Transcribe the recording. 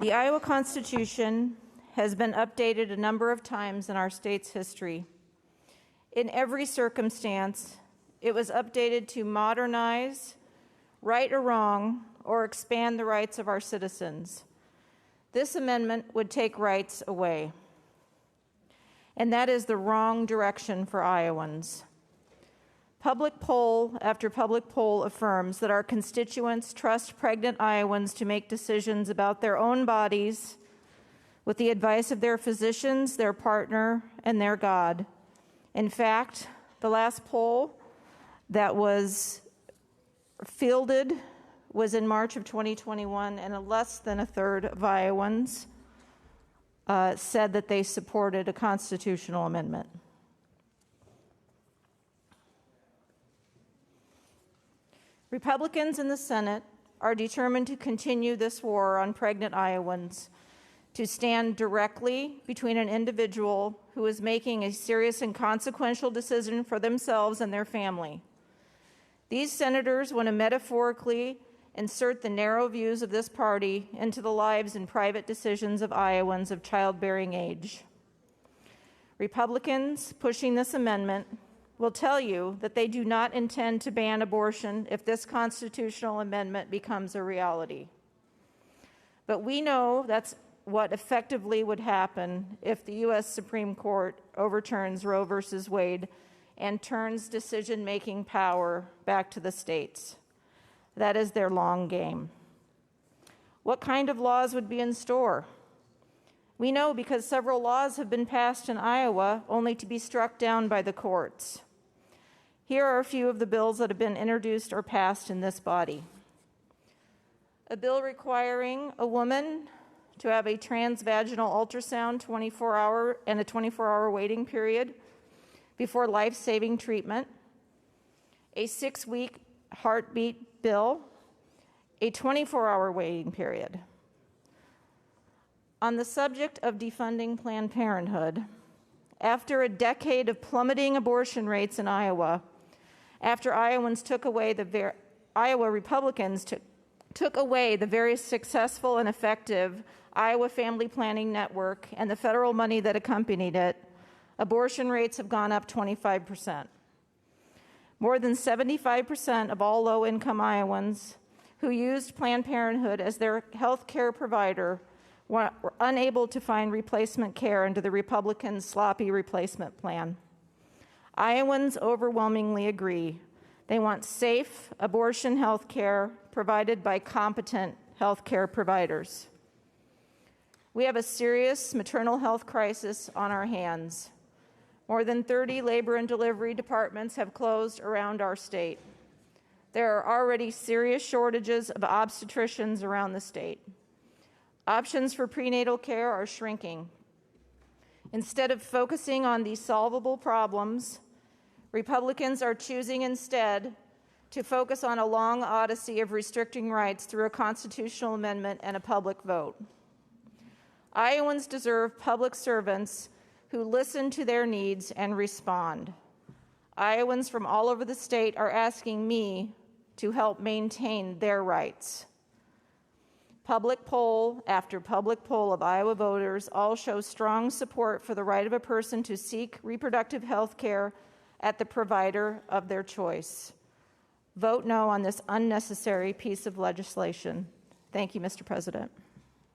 The Iowa Constitution has been updated a number of times in our state's history. In every circumstance, it was updated to modernize, right or wrong, or expand the rights of our citizens. This amendment would take rights away. And that is the wrong direction for Iowans. Public poll after public poll affirms that our constituents trust pregnant Iowans to make decisions about their own bodies with the advice of their physicians, their partner, and their God. In fact, the last poll that was fielded was in March of 2021, and less than a third of Iowans said that they supported a constitutional amendment. Republicans in the Senate are determined to continue this war on pregnant Iowans, to stand directly between an individual who is making a serious and consequential decision for themselves and their family. These senators want to metaphorically insert the narrow views of this party into the lives and private decisions of Iowans of childbearing age. Republicans pushing this amendment will tell you that they do not intend to ban abortion if this constitutional amendment becomes a reality. But we know that's what effectively would happen if the U.S. Supreme Court overturns Roe v. Wade and turns decision-making power back to the states. That is their long game. What kind of laws would be in store? We know because several laws have been passed in Iowa only to be struck down by the courts. Here are a few of the bills that have been introduced or passed in this body. A bill requiring a woman to have a transvaginal ultrasound 24-hour and a 24-hour waiting period before life-saving treatment, a 6-week heartbeat bill, a 24-hour waiting period. On the subject of defunding Planned Parenthood, after a decade of plummeting abortion rates in Iowa, after Iowa Republicans took away the very successful and effective Iowa Family Planning Network and the federal money that accompanied it, abortion rates have gone up 25%. More than 75% of all low-income Iowans who used Planned Parenthood as their health care provider were unable to find replacement care under the Republicans' sloppy replacement plan. Iowans overwhelmingly agree. They want safe abortion health care provided by competent health care providers. We have a serious maternal health crisis on our hands. More than 30 labor and delivery departments have closed around our state. There are already serious shortages of obstetricians around the state. Options for prenatal care are shrinking. Instead of focusing on these solvable problems, Republicans are choosing instead to focus on a long odyssey of restricting rights through a constitutional amendment and a public vote. Iowans deserve public servants who listen to their needs and respond. Iowans from all over the state are asking me to help maintain their rights. Public poll after public poll of Iowa voters all show strong support for the right of a person to seek reproductive health care at the provider of their choice. Vote no on this unnecessary piece of legislation. Thank you, Mr. President.